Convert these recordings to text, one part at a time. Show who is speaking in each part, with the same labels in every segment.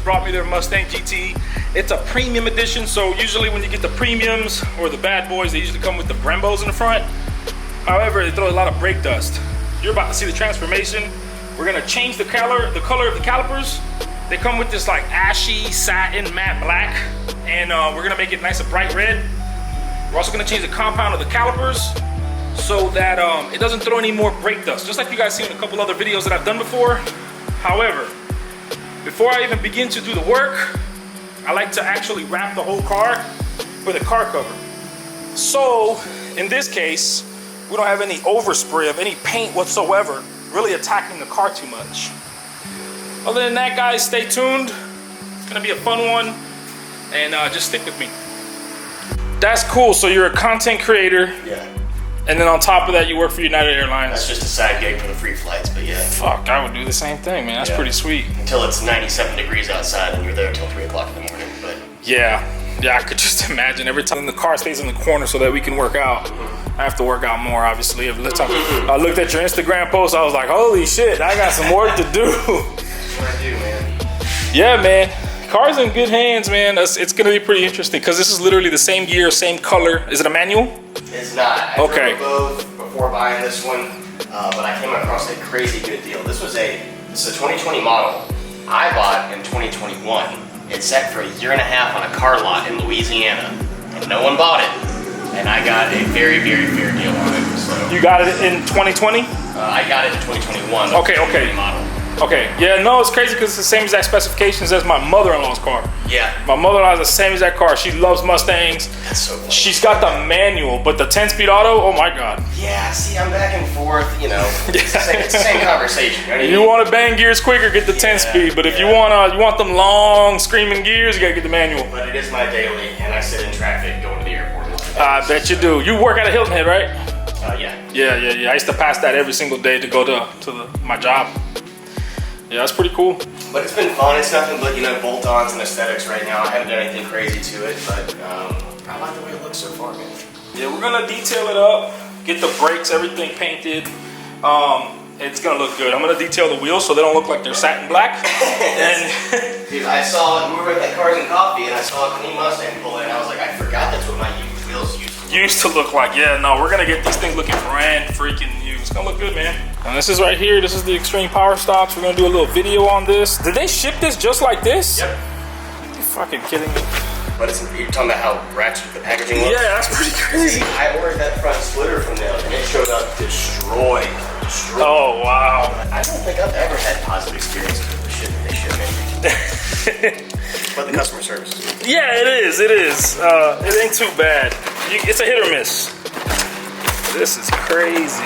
Speaker 1: brought me their Mustang GT. It's a premium edition, so usually when you get the premiums or the bad boys, they usually come with the Brembos in the front. However, they throw a lot of brake dust. You're about to see the transformation. We're gonna change the color of the calipers. They come with this like ashy satin matte black, and we're gonna make it nice and bright red. We're also gonna change the compound of the calipers so that it doesn't throw any more brake dust, just like you guys seen in a couple other videos that I've done before. However, before I even begin to do the work, I like to actually wrap the whole car with a car cover. So in this case, we don't have any overspray of any paint whatsoever, really attacking the car too much. Other than that, guys, stay tuned. It's gonna be a fun one, and just stick with me. That's cool. So you're a content creator.
Speaker 2: Yeah.
Speaker 1: And then on top of that, you work for United Airlines.
Speaker 2: That's just a side gig for the free flights, but yeah.
Speaker 1: Fuck, I would do the same thing, man. That's pretty sweet.
Speaker 2: Until it's 97 degrees outside and you're there until 3 o'clock in the morning, but.
Speaker 1: Yeah, I could just imagine every time the car stays in the corner so that we can work out. I have to work out more, obviously. I looked at your Instagram post, I was like, holy shit, I got some work to do.
Speaker 2: That's what I do, man.
Speaker 1: Yeah, man. Car's in good hands, man. It's gonna be pretty interesting because this is literally the same gear, same color. Is it a manual?
Speaker 2: It's not. I
Speaker 1: okay.
Speaker 2: drove both before buying this one, but I came across a crazy good deal. This is a 2020 model. I bought in 2021. It sat for 1.5 years on a car lot in Louisiana, and no one bought it. And I got a very, very fair deal on it. So.
Speaker 1: You got it in 2020?
Speaker 2: I got it in 2021.
Speaker 1: Okay.
Speaker 2: Model.
Speaker 1: Okay, yeah, no, it's crazy because it's the same exact specifications as my mother-in-law's car.
Speaker 2: Yeah.
Speaker 1: My mother-in-law has the same exact car. She loves Mustangs.
Speaker 2: That's so funny.
Speaker 1: She's got the manual, but the 10-speed auto, oh my God.
Speaker 2: Yeah, see, I'm back and forth, you know. It's the same conversation.
Speaker 1: If you want to bang gears quicker, get the 10-speed. But if you want them long, screaming gears, you gotta get the manual.
Speaker 2: But it is my daily, and I sit in traffic going to the airport.
Speaker 1: I bet you do. You work at a Hilton Head, right?
Speaker 2: Yeah.
Speaker 1: I used to pass that every single day to go to my job. Yeah, that's pretty cool.
Speaker 2: But it's been fun. It's nothing but, bolt-ons and aesthetics right now. I haven't done anything crazy to it, but I like the way it looks so far, man. Yeah, we're gonna detail it up, get the brakes, everything painted. It's gonna look good. I'm gonna detail the wheels so they don't look like they're satin black. And dude, I saw, we were at that Cars and Coffee, and I saw a clean Mustang pull in, and I was like, I forgot that's what my used wheels used to look like. Yeah, no, we're gonna get these things looking brand freaking new. It's gonna look good, man. And this is right here. This is the Extreme Power Stops. We're gonna do a little video on this. Did they ship this just like this? Yep. Are you fucking kidding me? But you're talking about how ratchet the packaging was? Yeah, that's pretty crazy. I ordered that front splitter from them, and it showed up destroyed. Oh, wow. I don't think I've ever had positive experiences with the shit that they ship in. But the customer service is good. Yeah, it is. It ain't too bad. It's a hit or miss. This is crazy.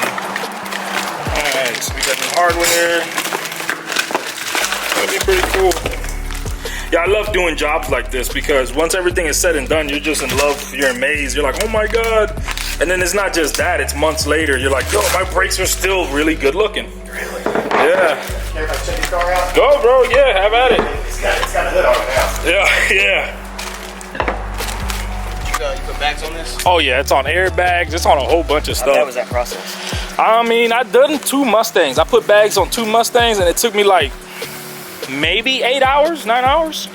Speaker 2: Alright, so we got the hardware. It's gonna be pretty cool. Yeah, I love doing jobs like this because once everything is said and done, you're just in love, you're amazed, you're like, oh my God. And then it's not just that, it's months later, you're like, yo, my brakes are still really good looking. Really? Yeah. Care if I check your car out? Go, bro, yeah, have at it. It's got a hood on it now. Yeah. You put bags on this? Oh yeah, it's on airbags, it's on a whole bunch of stuff. How bad was that process? I mean, I done 2 Mustangs. I put bags on 2 Mustangs and it took me like maybe 8 hours, 9 hours.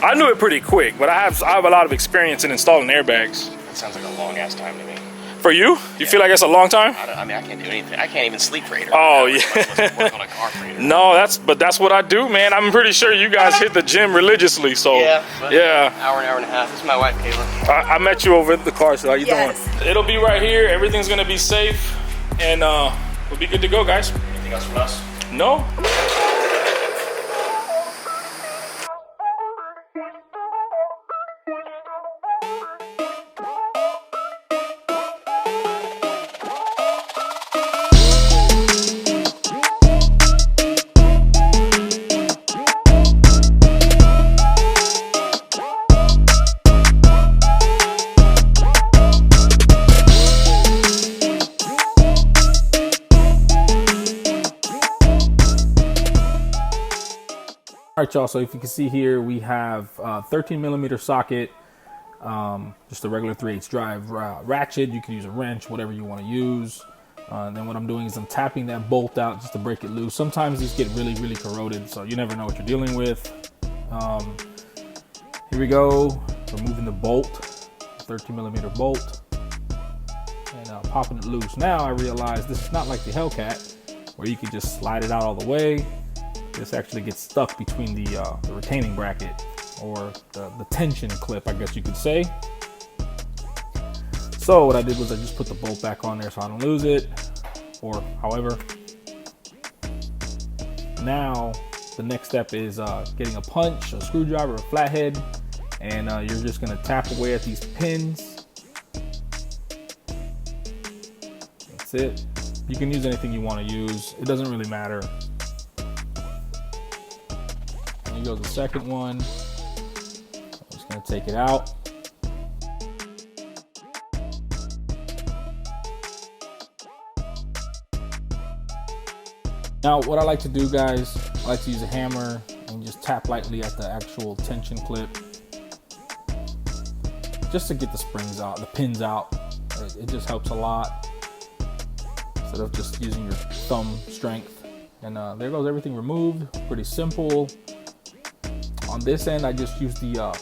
Speaker 2: I knew it pretty quick, but I have a lot of experience in installing airbags. That sounds like a long ass time to me. For you? You feel like it's a long time? I mean, I can't do anything. I can't even sleep for 8 hours. Oh yeah. Work on a car for 8 hours. No, that's what I do, man. I'm pretty sure you guys hit the gym religiously, so yeah.
Speaker 1: Hour and a half. This is my wife, Kayla. I met you over at the car show. How you doing? It'll be right here. Everything's gonna be safe, and we'll be good to go, guys. Anything else from us? No.
Speaker 3: All right, y'all, so if you can see here, we have 13mm socket, just a regular 3/8 drive ratchet. You can use a wrench, whatever you want to use. And then what I'm doing is I'm tapping that bolt out just to break it loose. Sometimes these get really, really corroded, so you never know what you're dealing with. Here we go, removing the bolt, 13mm bolt, and popping it loose. Now I realize this is not like the HELLCAT, where you can just slide it out all the way. This actually gets stuck between the retaining bracket, or the tension clip, I guess you could say. So what I did was I just put the bolt back on there so I don't lose it, or however. Now the next step is getting a punch, a screwdriver, a flathead, and you're just gonna tap away at these pins. That's it. You can use anything you want to use. It doesn't really matter. And here goes the second one. I'm just gonna take it out. Now, what I like to do, guys, I like to use a hammer and just tap lightly at the actual tension clip, just to get the springs out, the pins out. It just helps a lot, instead of just using your thumb strength. And there goes everything removed. Pretty simple. On this end, I just use the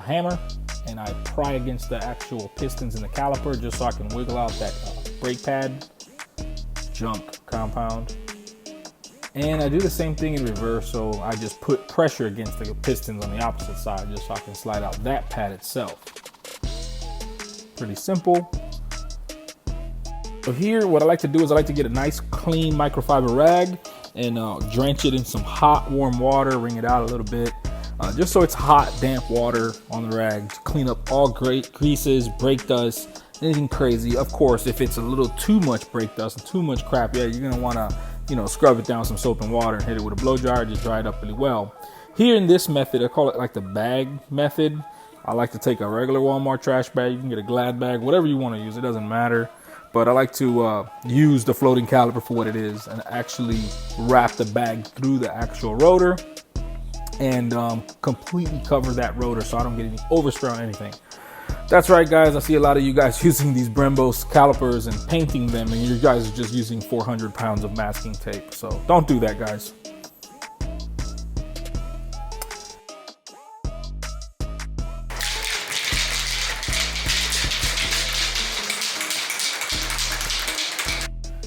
Speaker 3: hammer, and I pry against the actual pistons in the caliper just so I can wiggle out that brake pad junk compound. And I do the same thing in reverse, so I just put pressure against the pistons on the opposite side just so I can slide out that pad itself. Pretty simple. So here, what I like to do is I like to get a nice clean microfiber rag and drench it in some hot warm water, wring it out a little bit, just so it's hot damp water on the rag to clean up all greases, brake dust, anything crazy. Of course, if it's a little too much brake dust and too much crap, yeah, you're gonna want to, you know, scrub it down with some soap and water and hit it with a blow dryer, just dry it up really well. Here in this method, I call it like the bag method. I like to take a regular Walmart trash bag. You can get a Glad bag, whatever you want to use, it doesn't matter. But I like to use the floating caliper for what it is and actually wrap the bag through the actual rotor and completely cover that rotor so I don't get any overspray on anything. That's right, guys. I see a lot of you guys using these Brembo calipers and painting them, and you guys are just using 400 pounds of masking tape. So don't do that, guys.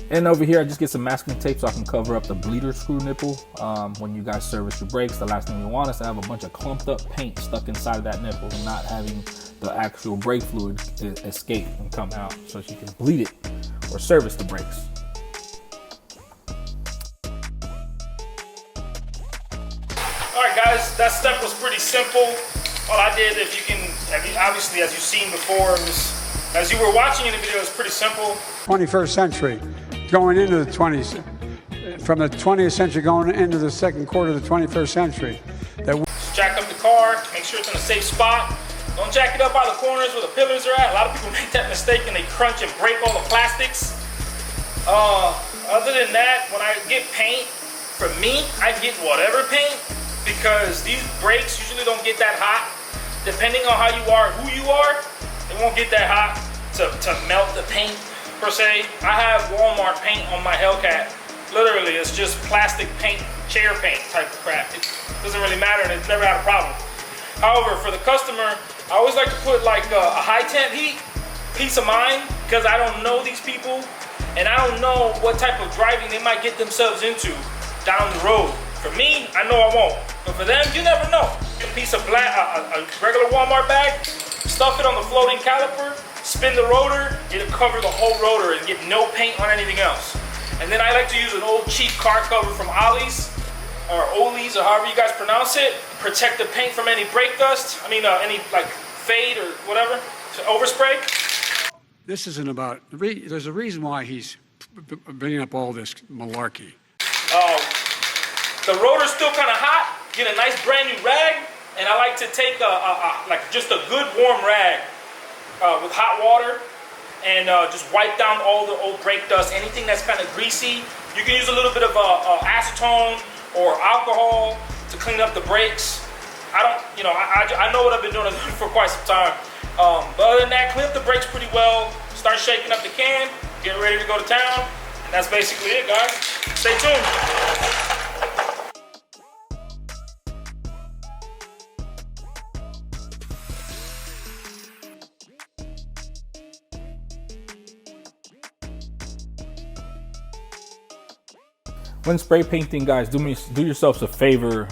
Speaker 3: And over here, I just get some masking tape so I can cover up the bleeder screw nipple. When you guys service your brakes, the last thing you want is to have a bunch of clumped up paint stuck inside of that nipple and not having the actual brake fluid escape and come out, so you can bleed it or service the brakes.
Speaker 1: All right, guys, that step was pretty simple. All I did, if you can, obviously, as you've seen before, as you were watching in the video, it's pretty simple.
Speaker 4: 21st century, going into the 20s, from the 20th century going into the second quarter of the 21st century.
Speaker 1: Just jack up the car, make sure it's in a safe spot. Don't jack it up by the corners where the pillars are at. A lot of people make that mistake and they crunch and break all the plastics. Other than that, when I get paint, for me, I get whatever paint, because these brakes usually don't get that hot. Depending on how you are, who you are, it won't get that hot to melt the paint per se. I have Walmart paint on my HELLCAT. Literally, it's just plastic paint, chair paint type of crap. It doesn't really matter, and it's never had a problem. However, for the customer, I always like to put like a high temp heat, peace of mind, because I don't know these people and I don't know what type of driving they might get themselves into down the road. For me, I know I won't, but for them, you never know. A piece of black, a regular Walmart bag, stuff it on the floating caliper, spin the rotor, it'll cover the whole rotor and get no paint on anything else. And then I like to use an old cheap car cover from Ollie's, or Ollie's, or however you guys pronounce it. Protect the paint from any brake dust. I mean, any like fade or whatever, to overspray.
Speaker 4: This isn't about, there's a reason why he's bringing up all this malarkey.
Speaker 1: The rotor's still kind of hot. Get a nice brand new rag, and I like to take like just a good warm rag with hot water and just wipe down all the old brake dust, anything that's kind of greasy. You can use a little bit of acetone or alcohol to clean up the brakes. I know what I've been doing for quite some time. But other than that, clean up the brakes pretty well. Start shaking up the can. Get ready to go to town. And that's basically it, guys. Stay tuned.
Speaker 3: when spray painting, guys, do yourselves a favor.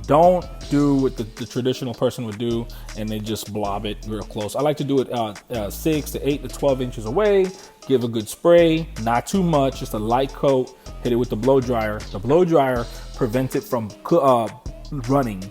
Speaker 3: Don't do what the traditional person would do and they just blob it real close. I like to do it 6 to 8 to 12 inches away. Give a good spray, not too much, just a light coat. Hit it with the blow dryer. The blow dryer prevents it from running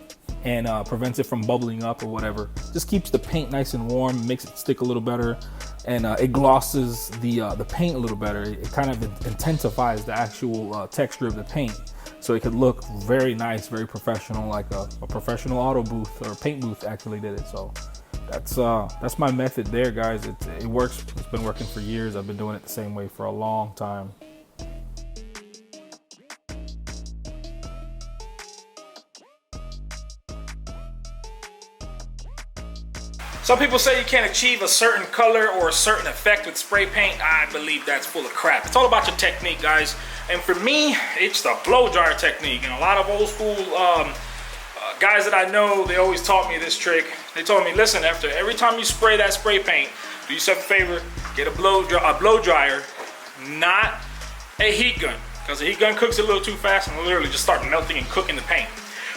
Speaker 3: and prevents it from bubbling up or whatever. Just keeps the paint nice and warm, makes it stick a little better, and it glosses the paint a little better. It kind of intensifies the actual texture of the paint, so it could look very nice, very professional, like a professional auto booth or paint booth actually did it. So that's my method there, guys. It works. It's been working for years. I've been doing it the same way for a long time.
Speaker 1: Some people say you can't achieve a certain color or a certain effect with spray paint. I believe that's full of crap. It's all about your technique, guys. And for me, it's the blow dryer technique. And a lot of old school guys that I know, they always taught me this trick. They told me, listen, after every time you spray that spray paint, do yourself a favor, get a blow dryer, not a heat gun. Because a heat gun cooks it a little too fast and literally just start melting and cooking the paint.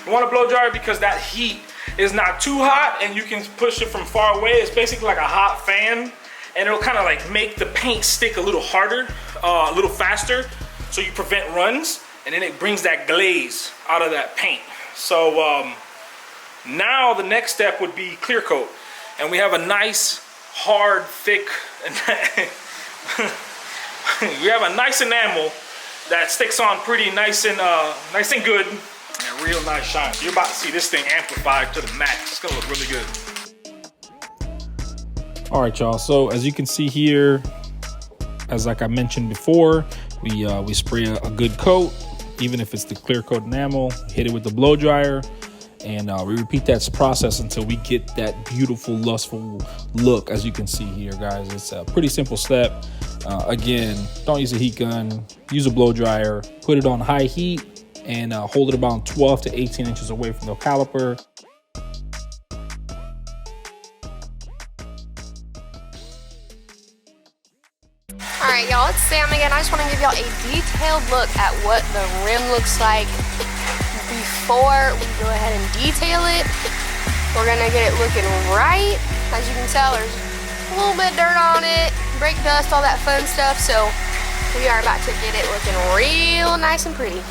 Speaker 1: You want a blow dryer because that heat is not too hot and you can push it from far away. It's basically like a hot fan, and it'll kind of like make the paint stick a little harder, a little faster, so you prevent runs, and then it brings that glaze out of that paint. So now the next step would be clear coat, and we have a nice hard thick we have a nice enamel that sticks on pretty nice and good. And a real nice shine. So you're about to see this thing amplified to the max. It's gonna look really good.
Speaker 3: All right, y'all. So as you can see here, as like I mentioned before, we spray a good coat, even if it's the clear coat enamel. Hit it with the blow dryer, and we repeat that process until we get that beautiful, lustful look. As you can see here, guys, it's a pretty simple step. Again, don't use a heat gun. Use a blow dryer. Put it on high heat. And hold it about 12 to 18 inches away from the caliper.
Speaker 5: Alright y'all, it's Sam again. I just want to give y'all a detailed look at what the rim looks like before we go ahead and detail it. We're going to get it looking right. As you can tell, there's a little bit of dirt on it, brake dust, all that fun stuff. So we are about to get it looking real nice and pretty.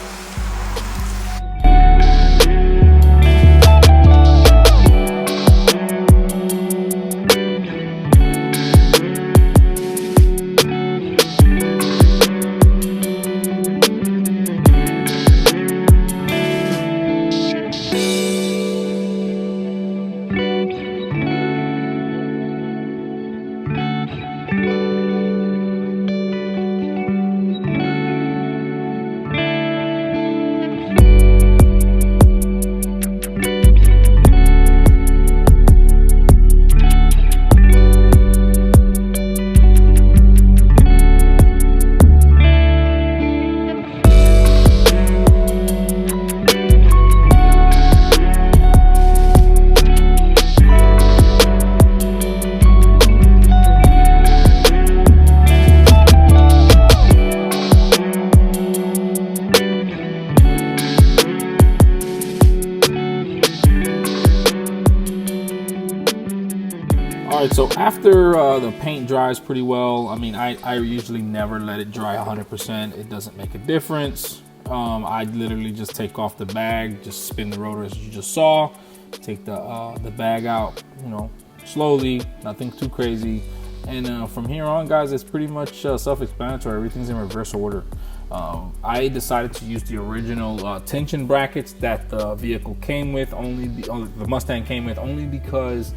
Speaker 3: So after the paint dries pretty well, I mean, I usually never let it dry 100%. It doesn't make a difference. I literally just take off the bag, just spin the rotor as you just saw, take the bag out, you know, slowly, nothing too crazy. And from here on, guys, it's pretty much self-explanatory. Everything's in reverse order. I decided to use the original tension brackets that the vehicle came with, the Mustang came with, only because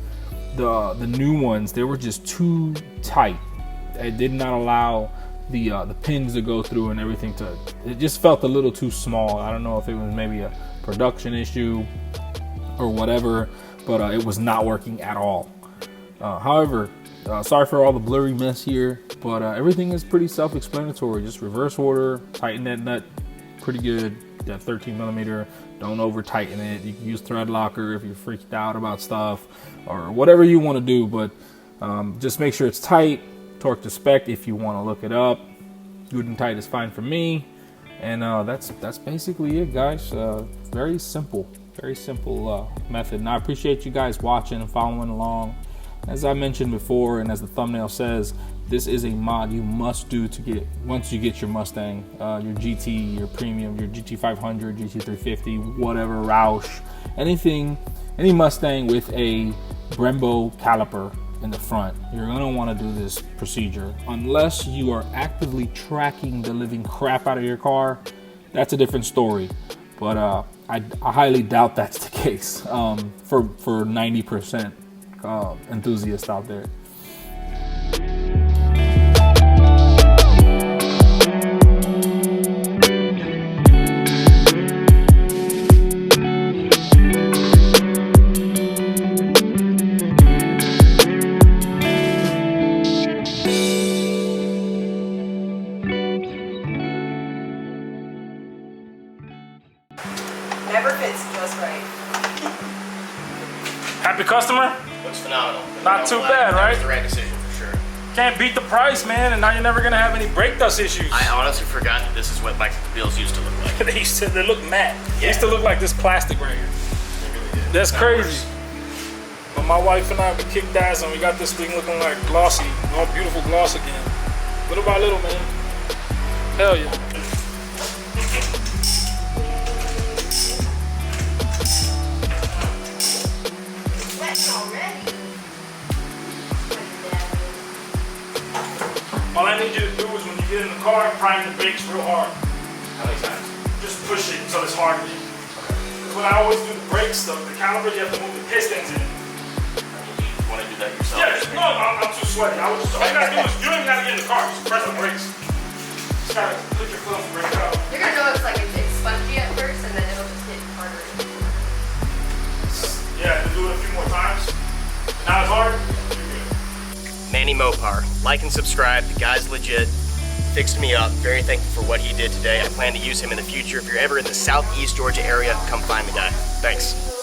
Speaker 3: the new ones, they were just too tight. It did not allow the pins to go through and everything it just felt a little too small. I don't know if it was maybe a production issue or whatever, but it was not working at all. However, sorry for all the blurry mess here, but everything is pretty self-explanatory. Just reverse order, tighten that nut pretty good, that 13 millimeter. Don't over tighten it. You can use thread locker if you're freaked out about stuff or whatever you want to do, but just make sure it's tight. Torque to spec if you want to look it up. Good and tight is fine for me. And that's basically it, guys. Very simple method. And I appreciate you guys watching and following along. As I mentioned before, and as the thumbnail says, this is a mod you must do to get, once you get your Mustang, your GT, your Premium, your GT500, GT350, whatever, Roush, anything, any Mustang with a Brembo caliper in the front. You're gonna wanna do this procedure. Unless you are actively tracking the living crap out of your car, that's a different story. But I highly doubt that's the case for 90% enthusiasts out there.
Speaker 6: Never fits just right.
Speaker 1: Happy customer?
Speaker 2: Looks phenomenal.
Speaker 1: Not too bad,
Speaker 2: that
Speaker 1: right?
Speaker 2: was the right decision for sure.
Speaker 1: Can't beat the price, man, and now you're never gonna have any brake dust issues.
Speaker 2: I honestly forgot that this is what like the wheels used to look like.
Speaker 1: They look matte. They used to look like this plastic right here.
Speaker 2: They really did.
Speaker 1: That's
Speaker 2: Not
Speaker 1: crazy.
Speaker 2: worse.
Speaker 1: But my wife and I, we kicked ass and we got this thing looking like glossy, all beautiful gloss again. Little by little, man. Hell yeah. All I need you to do is when you get in the car, prime the brakes real hard.
Speaker 2: How many times?
Speaker 1: Just push it until it's hard again. Because when I always do the brake stuff, the caliper, you have to move the pistons in.
Speaker 2: You want to do that yourself?
Speaker 1: Yeah, no, I'm too sweaty. All you gotta do is, you don't even gotta get in the car, just press the brakes. Just gotta put your foot on the brake out.
Speaker 5: You're gonna know it's like it's spongy at first, and then it'll just get harder.
Speaker 1: Yeah, to do it a few more times. Not as hard. You're good.
Speaker 2: Manny Mopar. Like and subscribe. The guy's legit. Fixed me up. Very thankful for what he did today. I plan to use him in the future. If you're ever in the Southeast Georgia area, come find the guy. Thanks.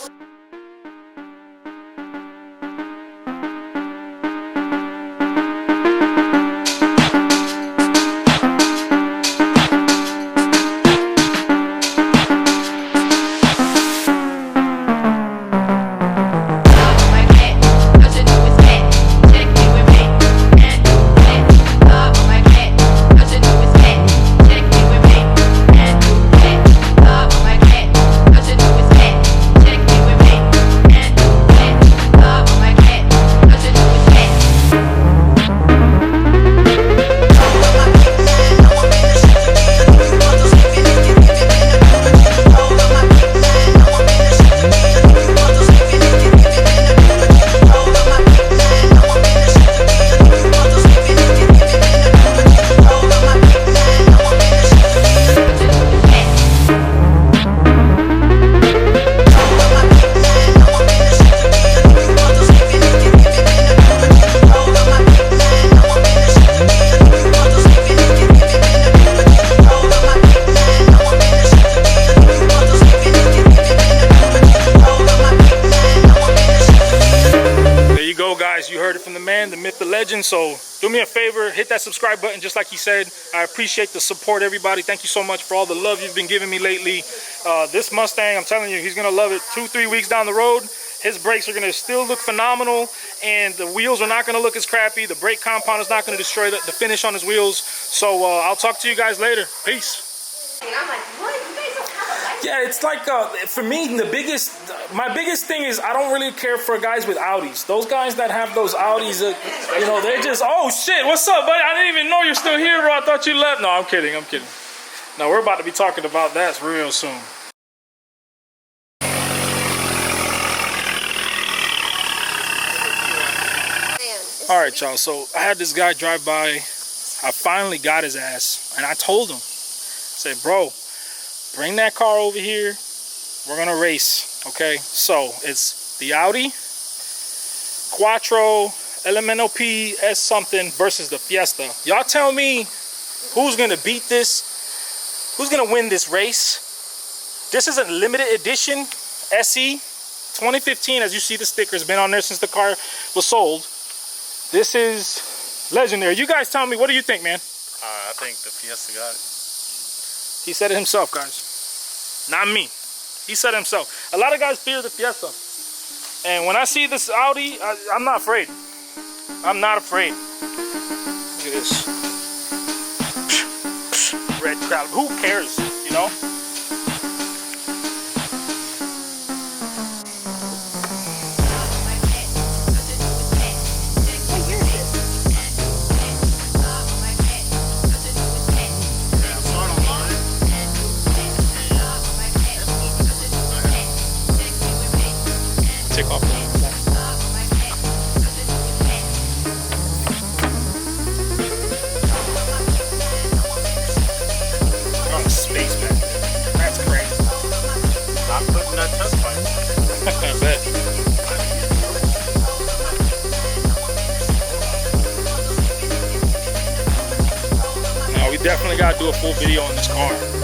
Speaker 1: You heard it from the man, the myth, the legend. So do me a favor, hit that subscribe button just like he said. I appreciate the support, everybody. Thank you so much for all the love you've been giving me lately. This Mustang, I'm telling you, he's gonna love it. 2-3 weeks down the road, his brakes are gonna still look phenomenal, and the wheels are not gonna look as crappy. The brake compound is not gonna destroy the finish on his wheels. So I'll talk to you guys later. Peace.
Speaker 5: And I'm like, what? You guys don't have a light?
Speaker 1: Yeah, it's like for me, my biggest thing is I don't really care for guys with Audis. Those guys that have those Audis, you know, they're just, oh shit, what's up, buddy? I didn't even know you're still here, bro. I thought you left. No, I'm kidding. No, we're about to be talking about that real soon. All right, y'all. So I had this guy drive by. I finally got his ass, and I told him, I said, bro, bring that car over here. We're gonna race, okay? So it's the Audi Quattro Elemento P S something versus the Fiesta. Y'all tell me who's gonna beat this? Who's gonna win this race? This is a limited edition SE 2015. As you see, the sticker has been on there since the car was sold. This is legendary. You guys tell me, what do you think, man?
Speaker 7: I think the Fiesta got it.
Speaker 1: He said it himself, guys. Not me. He said it himself. A lot of guys fear the Fiesta. And when I see this Audi, I'm not afraid. I'm not afraid. Look at this. Red crowd. Who cares, you know? Take off. Oh, space man. That's crazy.
Speaker 2: Not putting that test pipe.
Speaker 1: I bet. Now we definitely gotta do a full video on this car.